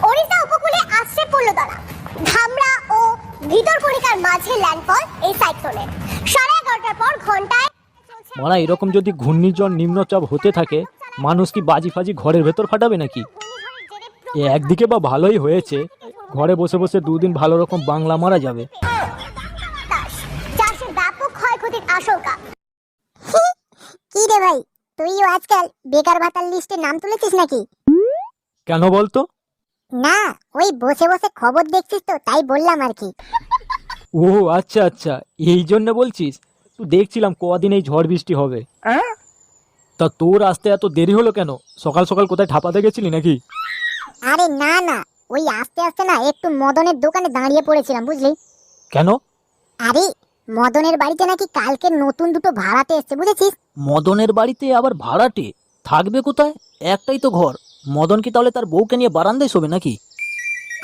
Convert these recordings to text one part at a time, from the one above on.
ওড়িশা উপকূলে আছড়ে পড়ল দাঁড়া ধামরা ও ভিতরকণিকার মাঝে ল্যান্ডফল এই সাইক্লোনে 11:30টার পর ঘন্টায় মারা এরকম যদি ঘূর্ণিঝড় নিম্নচাপ হতে থাকে মানুষ কি বাজি ফাজি ঘরের ভেতর ফাটাবে নাকি? একদিকে বা ভালোই হয়েছে, ঘরে বসে বসে দুদিন ভালো রকম বাংলা মারা যাবে। চাষের ব্যাপক ক্ষয়ক্ষতির আশঙ্কা। কি রে ভাই, তুইও আজকাল বেকার ভাতার লিস্টে নাম তুলেছিস নাকি? কেন বলতো? না, ওই বসে বসে খবর দেখছিস তো তাই বললাম আর কি। ও আচ্ছা আচ্ছা, এই জন্য বলছিস। তুই দেখছিলাম কদিন এই ঝড় বৃষ্টি হবে। তা তোর আসতে এত দেরি হলো কেন? সকাল সকাল কোথায় ঠাপাতে গেছিলি নাকি? আরে না না, ওই আস্তে আস্তে না একটু মদনের দোকানে দাঁড়িয়ে পড়েছিলাম বুঝলি। কেন? আরে মদনের বাড়িতে নাকি কালকে নতুন দুটো ভাড়াতে এসছে বুঝেছিস। মদনের বাড়িতে আবার ভাড়াটে? থাকবে কোথায়? একটাই তো ঘর। মদন কি তাহলে তার বউকে নিয়ে বারান্দায় শোবে নাকি?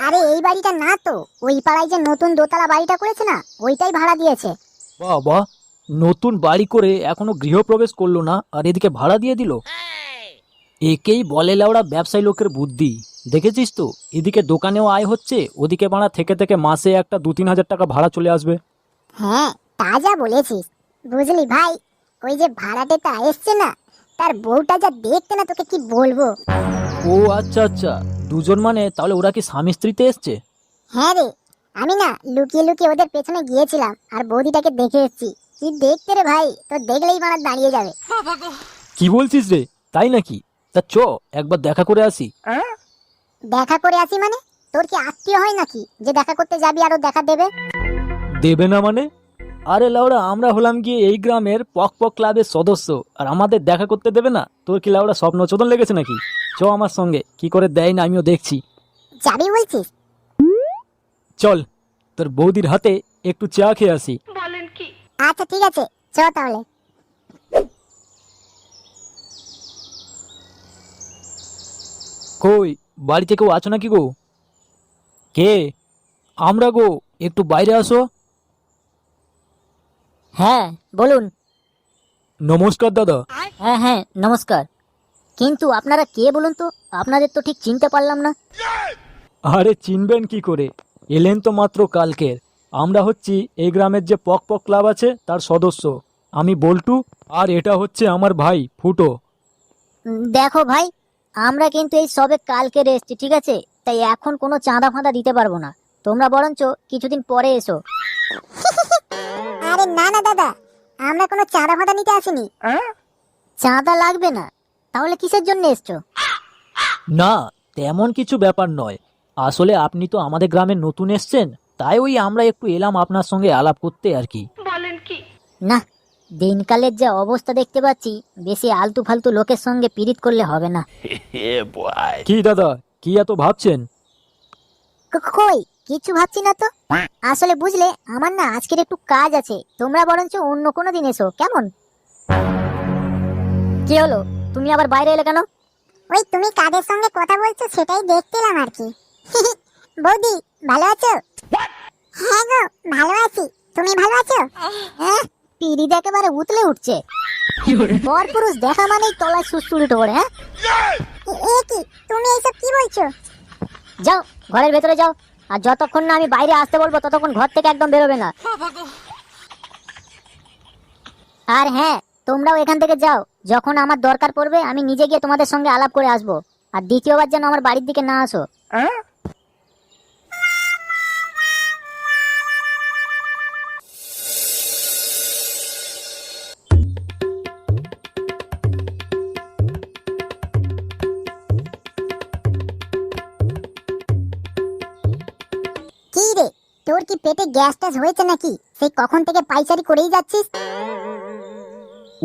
আরে এই বাড়িটা না তো, ওই পাড়ায় যে নতুন দোতলা বাড়িটা করেছে না, ওইটাই ভাড়া দিয়েছে। বাহ বাহ, নতুন বাড়ি করে এখনো গৃহপ্রবেশ করলো না আর এদিকে ভাড়া দিয়ে দিল। একেই বলে লেওড়া ব্যবসায়ী লোকের বুদ্ধি। দেখেছিস তো, এদিকে দোকানেও আয় হচ্ছে, ওদিকে ভাড়া থেকে থেকে মাসে একটা 2-3 হাজার টাকা ভাড়া চলে আসবে। হ্যাঁ তা যা বলেছিস। বুঝলি ভাই, ওই যে ভাড়াটেটা এসছে না, তার বউটা যা দেখতে না তোকে কি বলবো। ও আচ্ছা আচ্ছা, দুজন মানে তাহলে ওরা কি স্বামী স্ত্রীতে এসছে? হ্যাঁ রে, আমি না লুকিয়ে লুকিয়ে ওদের পেছনে গিয়েছিলাম আর বৌদিটাকে দেখে এসেছি। কি দেখতে রে ভাই, তোর দেখলেই মারা দাঁড়িয়ে যাবে। কি বলছিস রে, তাই নাকি? তা চ একবার দেখা করে আসি। দেখা করে আসি মানে? তোর কি আত্মীয় হয় নাকি যে দেখা করতে যাবি আর ও দেখা দেবে? দেবে না মানে? আরে লাউড়া, আমরা হলাম গিয়ে এই গ্রামের পক পক ক্লাবের সদস্য, আর আমাদের দেখা করতে দেবে না? তোর কি লাউড়া স্বপ্ন চোদন লেগেছে নাকি? চ আমার সঙ্গে, কি করে দেয় না আমিও দেখছি। যাবি বলছিস? চল, তোর বৌদির হাতে একটু চা খেয়ে আসি। আচ্ছা ঠিক আছে, চ তাহলে। কই, বাড়িতে কেউ আছো নাকি গো? কে? আমরা গো, একটু বাইরে আসো। হ্যাঁ বলুন। নমস্কার দাদা। হ্যাঁ হ্যাঁ নমস্কার, কিন্তু আপনারা কে বলুন তো? আপনাদের তো ঠিক চিনতে পারলাম না। আরে চিনবেন কি করে, এলেন তো মাত্র কালকের। আমরা হচ্ছি এই গ্রামের যে পক পক ক্লাব আছে তার সদস্য। আমি বল্টু, আর এটা হচ্ছে আমার ভাই ফুটো। দেখো ভাই, আমরা কিন্তু এই সবে কালকে এসেছি, ঠিক আছে? তাই এখন কোনো চাঁদা ফাঁদা দিতে পারবো না। তোমরা বরঞ্চ কিছুদিন পরে এসো। আরে না না দাদা, আমরা কোনো চাঁদা ফাঁদা নিতে আসিনি। চাঁদা লাগবে না? তাহলে কিসের জন্য এসছো? না, তেমন কিছু ব্যাপার নয়। আসলে আপনি তো আমাদের গ্রামে নতুন এসছেন, তাই ওই আমরা একটু এলাম আপনার সঙ্গে আলাপ করতে আর কি। না, দিনকালের যে অবস্থা দেখতে পাচ্ছি, বেশি আলতু ফালতু লোকের সঙ্গে পীড়িত করলে হবে না। কি দাদা, কি এত ভাবছেন? কই কিছু ভাবছি না তো। আসলে বুঝলে, আমার না আজকের একটু কাজ আছে। তোমরা বরঞ্চ অন্য কোনো দিন এসো, কেমন? কি হলো, তুমি আবার বাইরে এলে কেন? ওই তুমি কাদের সঙ্গে কথা বলছো সেটাই দেখতেলাম আর কি। বৌদি ভালো আছো? হ্যাঁ গো ভালো আছি, তুমি ভালো আছো? পিড়িতে একেবারে উতলে উঠছে। পর পুরুষ দেখা মানেই তলায় সুস্থুরি টোড়ে। হ্যাঁ, এ কি তুমি এইসব কি বলছো? যাও ঘরের ভেতরে যাও, আর যতক্ষণ না আমি বাইরে আসতে বলবো ততক্ষণ ঘর থেকে একদম বেরোবে না। আর হ্যাঁ, তোমরাও এখান থেকে যাও। যখন আমার দরকার পড়বে আমি নিজে গিয়ে তোমাদের সঙ্গে আলাপ করে আসবো। আর দ্বিতীয়বার যেন আমার বাড়ির দিকে না আসো। কি রে, তোর কি পেটে গ্যাস ট্যাস হয়েছে নাকি? সেই কখন থেকে পাইচারি করেই যাচ্ছিস।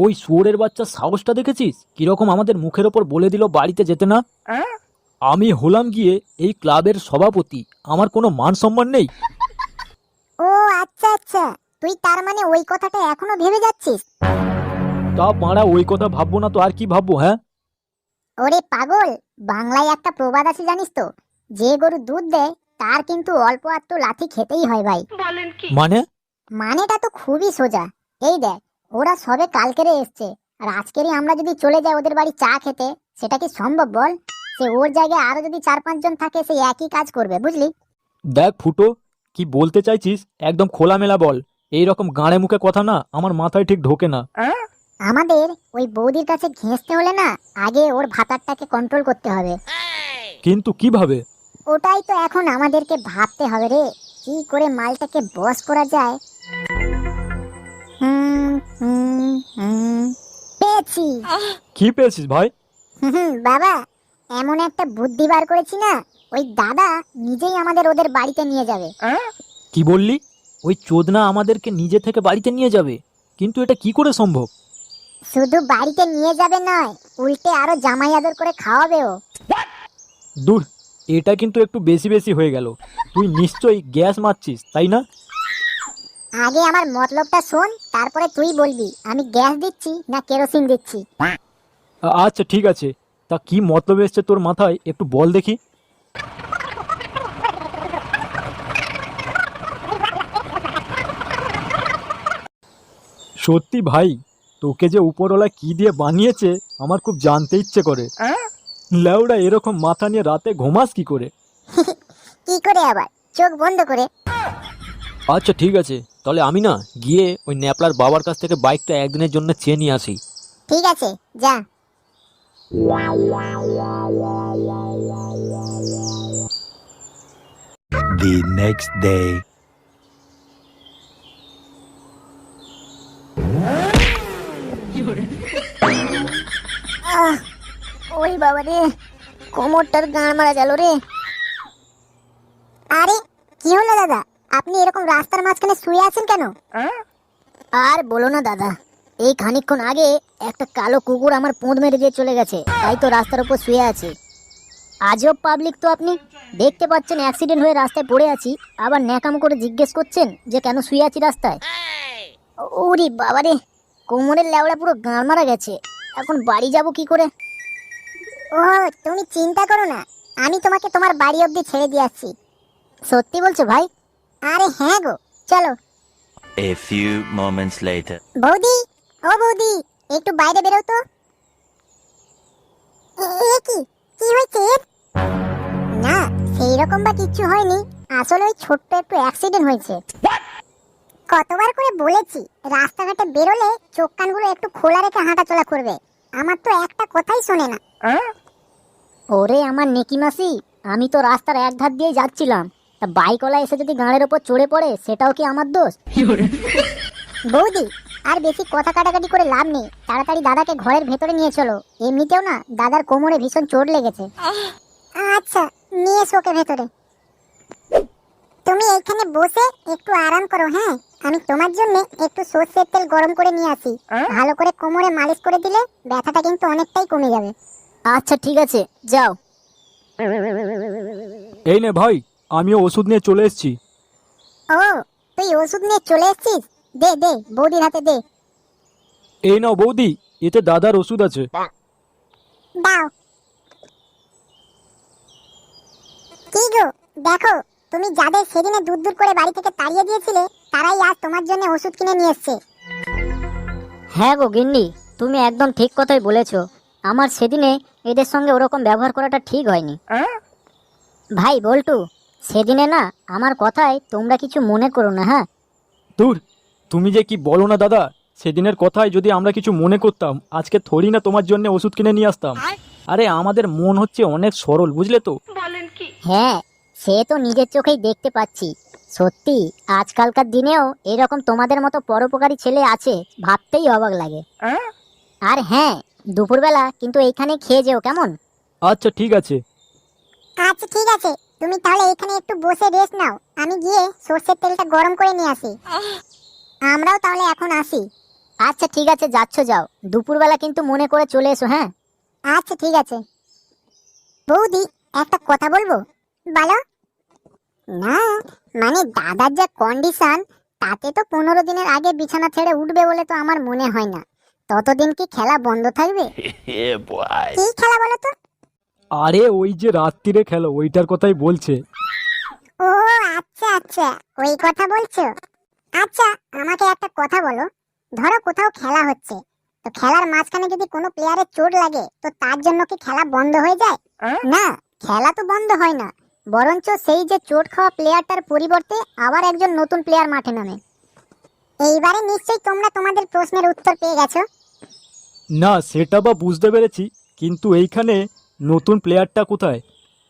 ওই শুয়োরের বাচ্চা সাহসটা দেখেছিস কিরকম আমাদের মুখের ওপর বলে দিল বাড়িতে যেতে না। আমি হলাম গিয়ে এই ক্লাবের সভাপতি, আমার কোনো মান সম্মান নেই। ও আচ্ছা আচ্ছা, তুই তার মানে ওই কথাটা এখনো ভেবে যাচ্ছিস? তা মারা, ওই কথা ভাববো না তো আর কি ভাববো? হ্যাঁ, ওরে পাগল, বাংলায় একটা প্রবাদ আছে জানিস তো, যে গরু দুধ দেয় তার কিন্তু অল্প একটু লাথি খেতেই হয় ভাই। মানে? মানেটা তো খুবই সোজা। এই দেখ, ওরা সবে কালকেরে এসছে, আর আজকেরই আমরা যদি চলে যাই ওদের বাড়ি চা খেতে, সেটা কি সম্ভব বল? সে ওর জায়গায় আরো যদি 4-5 জন থাকে সে একই কাজ করবে, বুঝলি? দেখ ফুটো, কি বলতে চাইছিস একদম খোলামেলা বল। এই রকম গাঁড়ে মুখে কথা না আমার মাথায় ঠিক ঢোকে না। আমাদের ওই বৌদির কাছে ঘেঁষতে হলে না আগে ওর ভাতারটাকে কন্ট্রোল করতে হবে। কিন্তু কিভাবে? ওটাই তো এখন আমাদেরকে ভাবতে হবে রে, কি করে মালটাকে বস করা যায়। পেয়েছি। কি পেয়েছিস ভাই? বাবা, এমন একটা বুদ্ধি বার করেছি না, ওই দাদা নিজেই আমাদের ওদের বাড়িতে নিয়ে যাবে। কি বললি? ওই চোদনা আমাদেরকে নিজে থেকে বাড়িতে নিয়ে যাবে? কিন্তু এটা কি করে সম্ভব? শুধু বাড়িতে নিয়ে যাবে নয়, উল্টে আরো জামাই আদর করে খাওয়াবেও। দূর, এটা কিন্তু একটু বেশি বেশি হয়ে গেল। তুই নিশ্চয়ই গ্যাস মারছিস, তাই না? আগে আমার মতলবটা শোন, তারপরে তুই বলবি আমি গ্যাস দিচ্ছি না কেরোসিন দিচ্ছি। আচ্ছা ঠিক আছে, তা কি মতলব এসছে তোর মাথায় একটু বল দেখি। সত্যি ভাই, তোকে যে উপরওয়ালা কি দিয়ে বানিয়েছে আমার খুব জানতে ইচ্ছে করে। লেওড়া, এরকম মাথা নিয়ে রাতে ঘুমাস কি করে? কি করে আবার? চোখ বন্ধ করে। আচ্ছা ঠিক আছে, তাহলে আমি না গিয়ে ওই ন্যাপলার বাবার কাছ থেকে বাইকটা একদিনের জন্য চেয়ে নিয়ে আসি। ঠিক আছে, যা। The next day. ওই বাবা রে, কোমরটার গাঁড় মারা গেল রে। আরে কি হলো দাদা, আপনি এরকম রাস্তার মাঝখানে শুয়ে আছেন কেন? আর বলো না দাদা, এই খানিকক্ষণ আগে একটা কালো কুকুর আমার পোঁদ মেরে দিয়ে চলে গেছে, তাই তো রাস্তার উপর শুয়ে আছে। আজব পাবলিক তো আপনি, দেখতে পাচ্ছেন অ্যাক্সিডেন্ট হয়ে রাস্তায় পড়ে আছি, আবার ন্যাকাম করে জিজ্ঞেস করছেন যে কেন শুয়ে আছি রাস্তায়। ওরে বাবারে, কোমরের লেওড়া পুরো গাঁড় মারা গেছে, এখন বাড়ি যাব কি করে? ও, তুমি চিন্তা করো না, আমি তোমাকে তোমার বাড়ি অবধি ছেড়ে দিয়ে আসছি। সত্যি বলছো ভাই? আরে হ্যাঁ গো, চলো। A few moments later. বৌদি, ও বৌদি, একটু বাইরে বেরো তো। এ কি, কি হয়েছে এর? না, সেই রকম বা কিচ্ছু হয়নি, আসলে ওই ছোট্ট একটু অ্যাক্সিডেন্ট হয়েছে। কতবার করে বলেছি রাস্তাঘাটে বেরোলে চোখ কানগুলো একটু খোলা রেখে হাঁটাচলা করবে, আমার তো একটা কথাই শোনে না। ওরে আমার নেকি মাসি, আমি তো রাস্তার এক ধার দিয়ে যাচ্ছিলাম, তা বাইকওয়ালা এসে যদি গাঁড়ের ওপর চড়ে পড়ে সেটাও কি আমার দোষ? বৌদি, আর বেশি কথা কাটাকাটি করে লাভ নেই, তাড়াতাড়ি দাদাকে ঘরের ভেতরে নিয়ে চলো, এমনিতেও না দাদার কোমরে ভীষণ চোট লেগেছে। আচ্ছা, নিয়ে এসো ওকে ভেতরে। তুমি এইখানে বসে একটু আরাম করো, হ্যাঁ? আমি তোমার জন্য একটু সর্ষের তেল গরম করে নিয়ে আসি, ভালো করে কোমরে মালিশ করে দিলে ব্যথাটা কিন্তু অনেকটাই কমে যাবে। আচ্ছা ঠিক আছে, যাও। এই নে ভাই, আমিও ওষুধ নিয়ে চলে এসেছি। ও, তুই ওষুধ নিয়ে চলে এসেছিস? দে দে, বৌদির হাতে দে। এই নাও বৌদি, এতে দাদার ওষুধ আছে। দাও। কি গো, দেখো, তুমি যাদের সেদিনে দূর দূর করে বাড়ি থেকে তাড়িয়ে দিয়েছিলে তারাই আজ তোমার জন্য ওষুধ কিনে নিয়ে এসেছে। হ্যাঁ গো গিন্নি, তুমি একদম ঠিক কথাই বলেছো, আমার সেদিনে এদের সঙ্গে ওরকম ব্যবহার করাটা ঠিক হয়নি। ভাই বল্টু, সেদিনে না আমার কথায় তোমরা কিছু মনে করো না, হ্যাঁ? দূর, তুমি যে কি বলো না দাদা, সেদিনের কথায় যদি আমরা কিছু মনে করতাম আজকে থোড়ি না তোমার জন্য ওষুধ কিনে নিয়ে আসতাম। আরে আমাদের মন হচ্ছে অনেক সরল, বুঝলে তো। হ্যাঁ, সে তো নিজের চোখেই দেখতে পাচ্ছি। সত্যি আজকালকার দিনেও এরকম তোমাদের মতো পরোপকারী ছেলে আছে, ভাবতেই অবাক লাগে। আর হ্যাঁ, দুপুরবেলা কিন্তু এইখানে খেয়ে যেও, কেমন? আচ্ছা ঠিক আছে। আচ্ছা ঠিক আছে, তুমি তাহলে এখানে একটু বসে রেস্ট নাও, আমি গিয়ে সর্ষের তেলটা গরম করে নিয়ে আসি। আমরাও তাহলে এখন আসি। আচ্ছা ঠিক আছে, যাচ্ছ যাও, দুপুরবেলা কিন্তু মনে করে চলে এসো, হ্যাঁ? আচ্ছা ঠিক আছে। বৌদি, একটা কথা বলবো? বলো। না, মানে দাদার যে কন্ডিশন, তাতে তো 15 দিনের আগে বিছানা ছেড়ে উঠবে বলে তো আমার মনে হয় না। ততদিন কি খেলা বন্ধ থাকবে? Yeah, boy. কি খেলা বলো তো? আরে ওই যে রাত্রিরে খেলো ওইটার কথাই বলছে। ও আচ্ছা আচ্ছা, ওই কথা বলছো। আচ্ছা, আমাকে একটা কথা বলো, ধরো কোথাও খেলা হচ্ছে, তো খেলার মাঝখানে যদি কোনো প্লেয়ারের চোট লাগে তো তার জন্য কি খেলা বন্ধ হয়ে যায়? না, খেলা তো বন্ধ হয় না, বরঞ্চ সেই যে চোট খাওয়া প্লেয়ারটার পরিবর্তে আবার একজন নতুন প্লেয়ার মাঠে নামে। এইবারে নিশ্চয়ই তোমরা তোমাদের প্রশ্নের উত্তর পেয়ে গেছো। না সেটা বা বুঝতে পেরেছি, কিন্তু এইখানে নতুন প্লেয়ারটা কোথায়?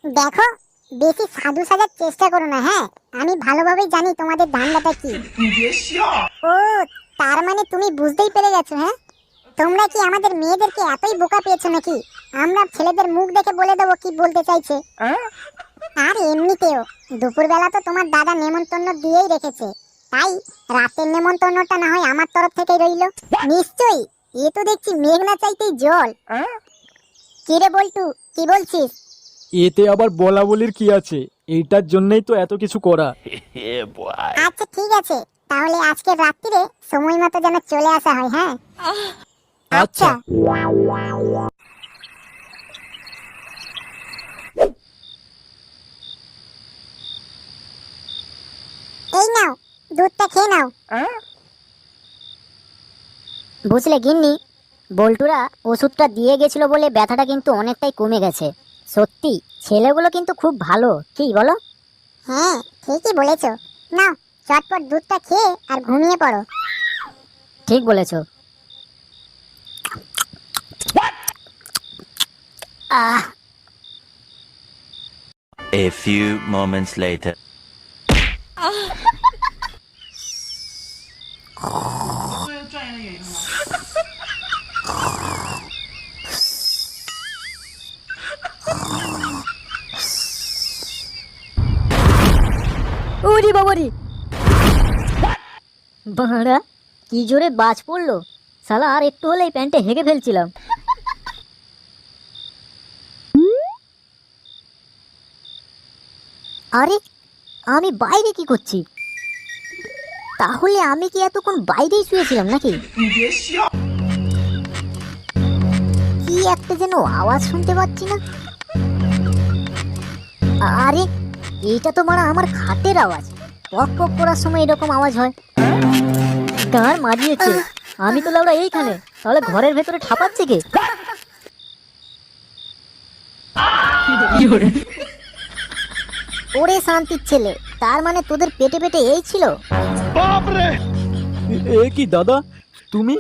দেখো, বেশি সাধু সাজার চেষ্টা করো না। হ্যাঁ, আমি ভালোভাবেই জানি তোমাদের ধান্দাটা কি। ও, তার মানে তুমি বুঝতেই পেরে গেছো। হ্যাঁ, তোমরা কি আমাদের মেয়েদেরকে এতই বোকা পেয়েছো নাকি? আমরা ছেলেদের মুখ দেখে বলে দেবো কি বলতে চাইছে। আর এমনিতেও দুপুরবেলা তো তোমার দাদা নেমন্তন্ন দিয়েই রেখেছে, তাই রাতের নেমন্তন্নটা না হয় আমার তরফ থেকেই রইল। নিশ্চয়ই, এ তো দেখছি মেঘ না চাইতেই জল। কি রে বল্টু, কি বলছিস? এতে আবার বলা বলির কি আছে? এইটার জন্যই তো এত কিছু করা। Yeah, boy. আচ্ছা ঠিক আছে, তাহলে আজকের রাত্রিরে সময় মতো যেন চলে আসা হয়। হ্যাঁ আচ্ছা। এই নাও, দুধটা খেয়ে নাও। বুঝলে গিন্নি, বল্টুরা ওষুধটা দিয়ে গেছিল বলে ব্যথাটা কিন্তু অনেকটাই কমে গেছে। সত্যি ছেলেগুলো কিন্তু খুব ভালো, কি বলো? হ্যাঁ, ঠিকই বলেছো। নাও, চটপট দুধটা খেয়ে আর ঘুমিয়ে পড়ো। ঠিক বলেছো। আহ, A few moments later. ওরে বাবারে, বাড়া কি জোরে বাজ পড়লো! শালা আর একটু হলেই প্যান্টে হেগে ফেলছিলাম। আরে, আমি বাইরে কি করছি? তাহলে আমি কি এতক্ষণ বাইরেই শুয়েছিলাম নাকি? কি একটা যেন আওয়াজ শুনতে পাচ্ছি না। আরে, এইটা তো মারা আমার খাটের আওয়াজ। পক পক করার সময় এরকম আওয়াজ হয়। গাঁর মারিয়েছে। আমি তো লাউড়া এইখানে, তাহলে ঘরের ভেতরে ঠাপাচ্ছে কে? ওরে শান্তির ছেলে, তার মানে তোদের পেটে পেটে এই ছিল? এ কি দাদা, তুমি?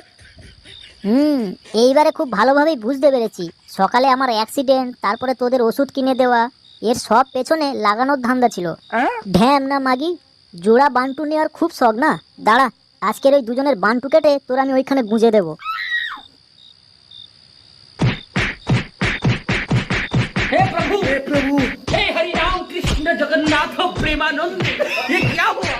এইবারে খুব ভালোভাবেই বুঝতে পেরেছি। সকালে আমার অ্যাক্সিডেন্ট, তারপরে তোদের ওষুধ কিনে দেওয়া, এর সব পেছনে লাগানোর ধান্দা ছিল। ঢ্যাম না মাগি, জোড়া বান্টু নেওয়ার খুব শখ না। দাঁড়া, আজকের ওই দুজনের বান্টু কেটে তোর আমি ওইখানে গুঁজে দেবো। हे प्रभु हे हरि राम कृष्ण जगन्नाथ प्रेमानंद, ये क्या हुआ?